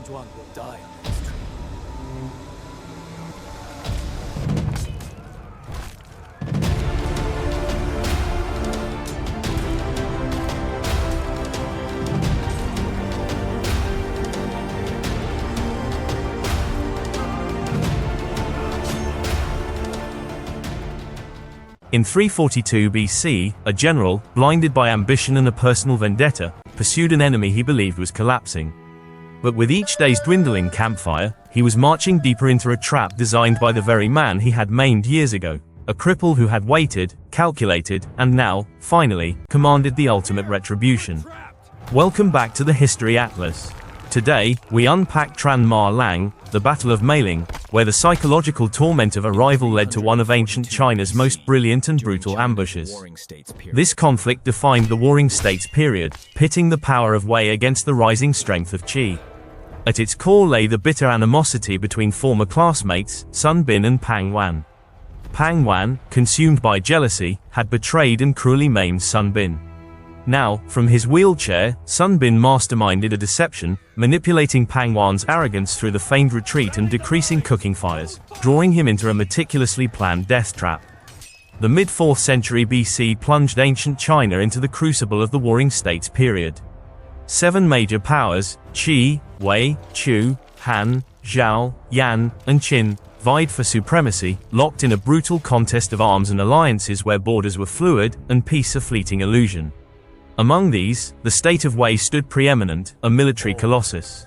one will die on this tree. In 342 BC, a general, blinded by ambition and a personal vendetta, pursued an enemy he believed was collapsing. But with each day's dwindling campfire, he was marching deeper into a trap designed by the very man he had maimed years ago, a cripple who had waited, calculated, and now, finally, commanded the ultimate retribution. Welcome back to the History Atlas. Today, we unpack Tran Ma Lang, the Battle of Meiling, where the psychological torment of a rival led to one of ancient China's most brilliant and brutal ambushes. This conflict defined the Warring States period, pitting the power of Wei against the rising strength of Qi. At its core lay the bitter animosity between former classmates, Sun Bin and Pang Wan. Pang Wan, consumed by jealousy, had betrayed and cruelly maimed Sun Bin. Now, from his wheelchair, Sun Bin masterminded a deception, manipulating Pang Wan's arrogance through the feigned retreat and decreasing cooking fires, drawing him into a meticulously planned death trap. The mid-4th century BC plunged ancient China into the crucible of the Warring States period. 7 major powers, Qi, Wei, Chu, Han, Zhao, Yan, and Qin, vied for supremacy, locked in a brutal contest of arms and alliances where borders were fluid and peace a fleeting illusion. Among these, the state of Wei stood preeminent, a military colossus.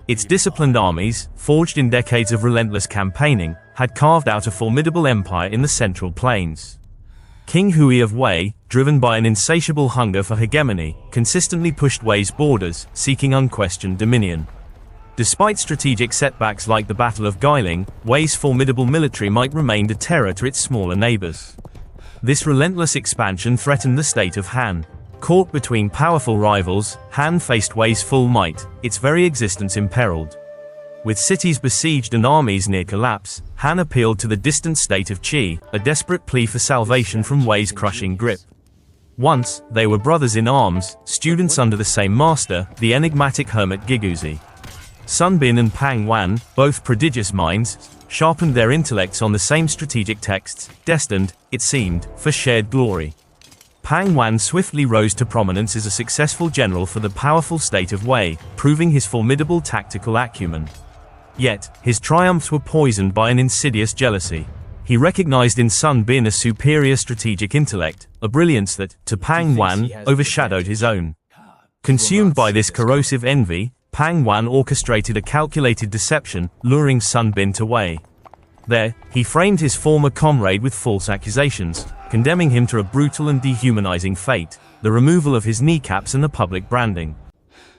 Its disciplined armies, forged in decades of relentless campaigning, had carved out a formidable empire in the Central Plains. King Hui of Wei, driven by an insatiable hunger for hegemony, consistently pushed Wei's borders, seeking unquestioned dominion. Despite strategic setbacks like the Battle of Guiling, Wei's formidable military might remain a terror to its smaller neighbors. This relentless expansion threatened the state of Han. Caught between powerful rivals, Han faced Wei's full might, its very existence imperiled. With cities besieged and armies near collapse, Han appealed to the distant state of Qi, a desperate plea for salvation from Wei's crushing grip. Once, they were brothers in arms, students under the same master, the enigmatic hermit Giguzi. Sun Bin and Pang Wan, both prodigious minds, sharpened their intellects on the same strategic texts, destined, it seemed, for shared glory. Pang Wan swiftly rose to prominence as a successful general for the powerful state of Wei, proving his formidable tactical acumen. Yet, his triumphs were poisoned by an insidious jealousy. He recognized in Sun Bin a superior strategic intellect, a brilliance that, to Pang Wan, overshadowed his own. Consumed by this corrosive envy, Pang Wan orchestrated a calculated deception, luring Sun Bin to Wei. There, he framed his former comrade with false accusations, condemning him to a brutal and dehumanizing fate, the removal of his kneecaps and the public branding.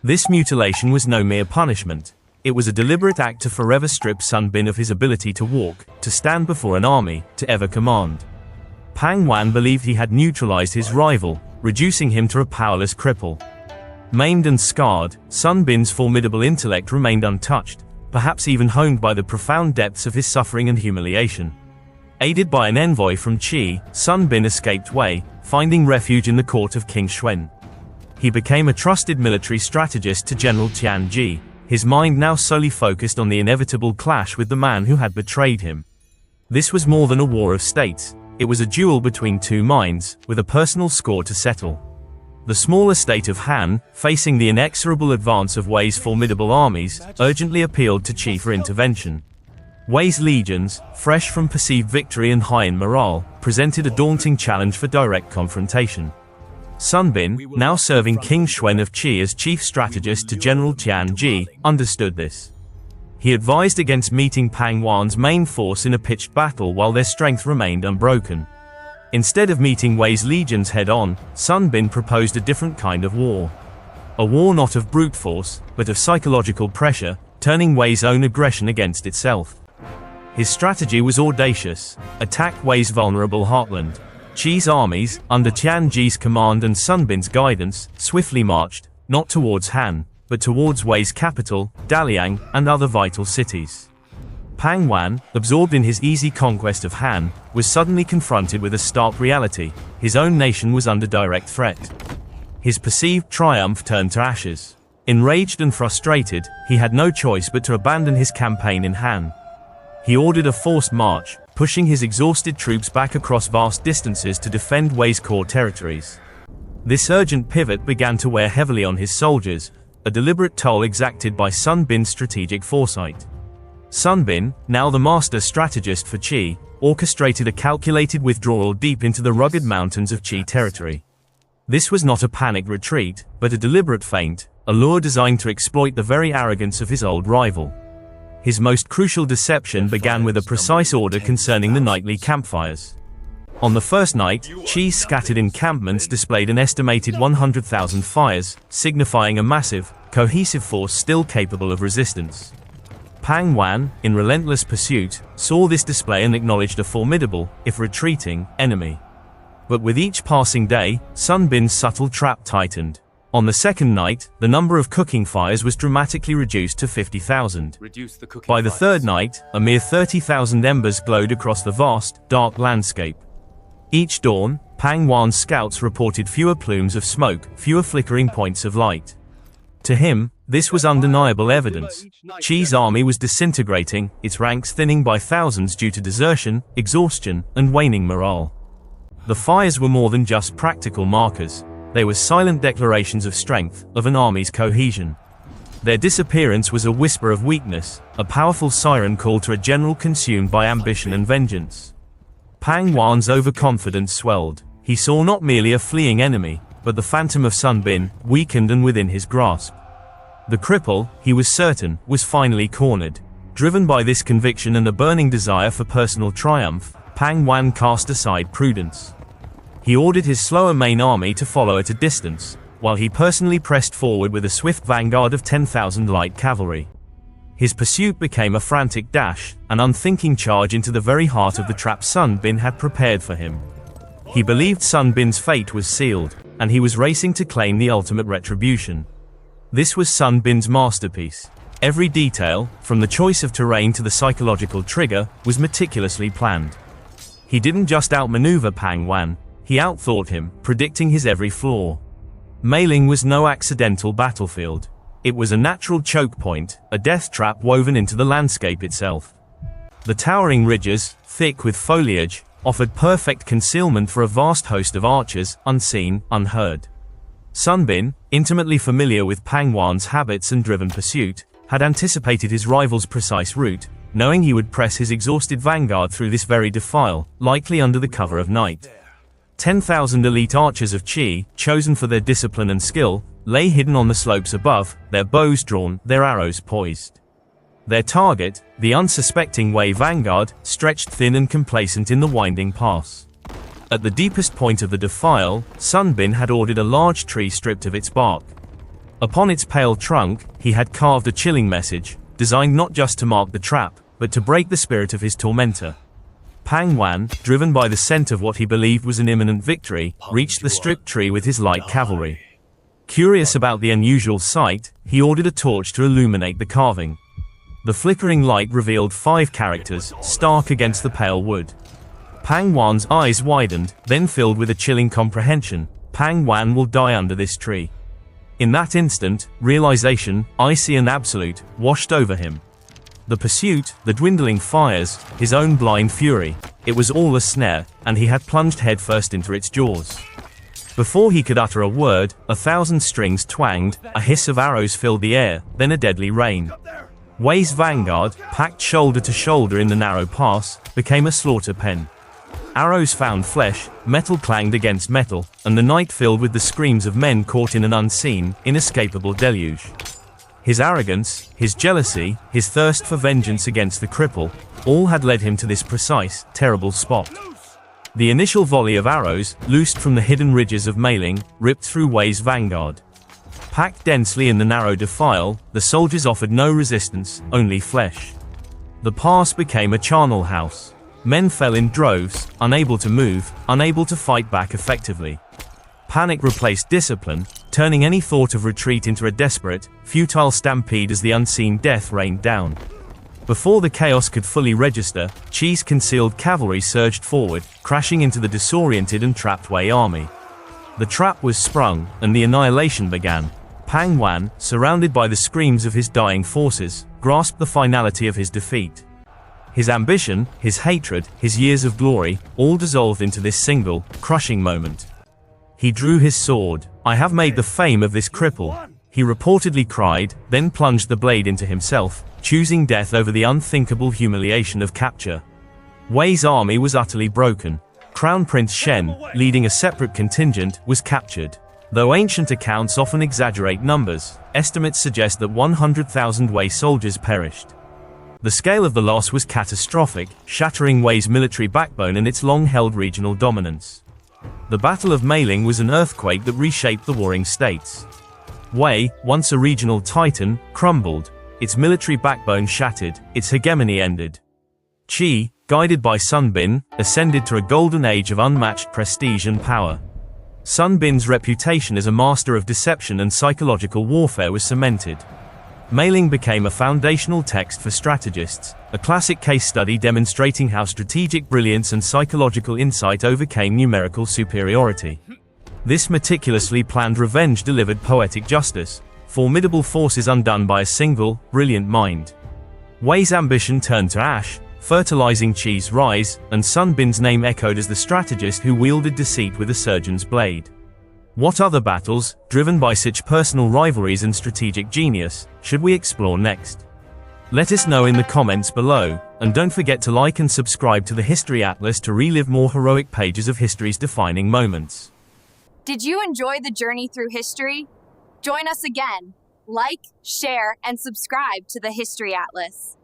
This mutilation was no mere punishment. It was a deliberate act to forever strip Sun Bin of his ability to walk, to stand before an army, to ever command. Pang Wan believed he had neutralized his rival, reducing him to a powerless cripple. Maimed and scarred, Sun Bin's formidable intellect remained untouched, perhaps even honed by the profound depths of his suffering and humiliation. Aided by an envoy from Qi, Sun Bin escaped Wei, finding refuge in the court of King Xuan. He became a trusted military strategist to General Tian Ji, his mind now solely focused on the inevitable clash with the man who had betrayed him. This was more than a war of states, it was a duel between two minds, with a personal score to settle. The smaller state of Han, facing the inexorable advance of Wei's formidable armies, urgently appealed to Qi for intervention. Wei's legions, fresh from perceived victory and high in morale, presented a daunting challenge for direct confrontation. Sun Bin, now serving King Xuan of Qi as chief strategist to General Tian Ji, understood this. He advised against meeting Pang Wan's main force in a pitched battle while their strength remained unbroken. Instead of meeting Wei's legions head-on, Sun Bin proposed a different kind of war. A war not of brute force, but of psychological pressure, turning Wei's own aggression against itself. His strategy was audacious: attack Wei's vulnerable heartland. Qi's armies, under Tian Ji's command and Sun Bin's guidance, swiftly marched, not towards Han, but towards Wei's capital, Daliang, and other vital cities. Pang Wan, absorbed in his easy conquest of Han, was suddenly confronted with a stark reality: his own nation was under direct threat. His perceived triumph turned to ashes. Enraged and frustrated, he had no choice but to abandon his campaign in Han. He ordered a forced march, pushing his exhausted troops back across vast distances to defend Wei's core territories. This urgent pivot began to wear heavily on his soldiers, a deliberate toll exacted by Sun Bin's strategic foresight. Sun Bin, now the master strategist for Qi, orchestrated a calculated withdrawal deep into the rugged mountains of Qi territory. This was not a panicked retreat, but a deliberate feint, a lure designed to exploit the very arrogance of his old rival. His most crucial deception began with a precise order concerning the nightly campfires. On the first night, Qi's scattered encampments displayed an estimated 100,000 fires, signifying a massive, cohesive force still capable of resistance. Pang Wan, in relentless pursuit, saw this display and acknowledged a formidable, if retreating, enemy. But with each passing day, Sun Bin's subtle trap tightened. On the second night, the number of cooking fires was dramatically reduced to 50,000. By the third night, a mere 30,000 embers glowed across the vast, dark landscape. Each dawn, Pang Wan's scouts reported fewer plumes of smoke, fewer flickering points of light. To him, this was undeniable evidence. Qi's army was disintegrating, its ranks thinning by thousands due to desertion, exhaustion, and waning morale. The fires were more than just practical markers. They were silent declarations of strength, of an army's cohesion. Their disappearance was a whisper of weakness, a powerful siren call to a general consumed by ambition and vengeance. Pang Wan's overconfidence swelled. He saw not merely a fleeing enemy, but the phantom of Sun Bin, weakened and within his grasp. The cripple, he was certain, was finally cornered. Driven by this conviction and a burning desire for personal triumph, Pang Wan cast aside prudence. He ordered his slower main army to follow at a distance, while he personally pressed forward with a swift vanguard of 10,000 light cavalry. His pursuit became a frantic dash, an unthinking charge into the very heart of the trap Sun Bin had prepared for him. He believed Sun Bin's fate was sealed, and he was racing to claim the ultimate retribution. This was Sun Bin's masterpiece. Every detail, from the choice of terrain to the psychological trigger, was meticulously planned. He didn't just outmaneuver Pang Wan, he outthought him, predicting his every flaw. Meiling was no accidental battlefield. It was a natural choke point, a death trap woven into the landscape itself. The towering ridges, thick with foliage, offered perfect concealment for a vast host of archers, unseen, unheard. Sun Bin, intimately familiar with Pang Wan's habits and driven pursuit, had anticipated his rival's precise route, knowing he would press his exhausted vanguard through this very defile, likely under the cover of night. 10,000 elite archers of Qi, chosen for their discipline and skill, lay hidden on the slopes above, their bows drawn, their arrows poised. Their target, the unsuspecting Wei vanguard, stretched thin and complacent in the winding pass. At the deepest point of the defile, Sun Bin had ordered a large tree stripped of its bark. Upon its pale trunk, he had carved a chilling message, designed not just to mark the trap, but to break the spirit of his tormentor. Pang Wan, driven by the scent of what he believed was an imminent victory, reached the stripped tree with his light cavalry. Curious about the unusual sight, he ordered a torch to illuminate the carving. The flickering light revealed 5 characters, stark against the pale wood. Pang Wan's eyes widened, then filled with a chilling comprehension. Pang Wan will die under this tree. In that instant, realization, icy and absolute, washed over him. The pursuit, the dwindling fires, his own blind fury, it was all a snare, and he had plunged headfirst into its jaws. Before he could utter a word, 1,000 strings twanged, a hiss of arrows filled the air, then a deadly rain. Wei's vanguard, packed shoulder to shoulder in the narrow pass, became a slaughter pen. Arrows found flesh, metal clanged against metal, and the night filled with the screams of men caught in an unseen, inescapable deluge. His arrogance, his jealousy, his thirst for vengeance against the cripple, all had led him to this precise, terrible spot. The initial volley of arrows, loosed from the hidden ridges of Meiling, ripped through Wei's vanguard. Packed densely in the narrow defile, the soldiers offered no resistance, only flesh. The pass became a charnel house. Men fell in droves, unable to move, unable to fight back effectively. Panic replaced discipline, turning any thought of retreat into a desperate, futile stampede as the unseen death rained down. Before the chaos could fully register, Qi's concealed cavalry surged forward, crashing into the disoriented and trapped Wei army. The trap was sprung, and the annihilation began. Pang Wan, surrounded by the screams of his dying forces, grasped the finality of his defeat. His ambition, his hatred, his years of glory, all dissolved into this single, crushing moment. He drew his sword. "I have made the fame of this cripple," he reportedly cried, then plunged the blade into himself, choosing death over the unthinkable humiliation of capture. Wei's army was utterly broken. Crown Prince Shen, leading a separate contingent, was captured. Though ancient accounts often exaggerate numbers, estimates suggest that 100,000 Wei soldiers perished. The scale of the loss was catastrophic, shattering Wei's military backbone and its long-held regional dominance. The Battle of Meiling was an earthquake that reshaped the warring states. Wei, once a regional titan, crumbled, its military backbone shattered, its hegemony ended. Qi, guided by Sun Bin, ascended to a golden age of unmatched prestige and power. Sun Bin's reputation as a master of deception and psychological warfare was cemented. Meiling became a foundational text for strategists, a classic case study demonstrating how strategic brilliance and psychological insight overcame numerical superiority. This meticulously planned revenge delivered poetic justice, formidable forces undone by a single, brilliant mind. Wei's ambition turned to ash, fertilizing Qi's rise, and Sun Bin's name echoed as the strategist who wielded deceit with a surgeon's blade. What other battles, driven by such personal rivalries and strategic genius, should we explore next? Let us know in the comments below, and don't forget to like and subscribe to the History Atlas to relive more heroic pages of history's defining moments. Did you enjoy the journey through history? Join us again. Like, share, and subscribe to the History Atlas.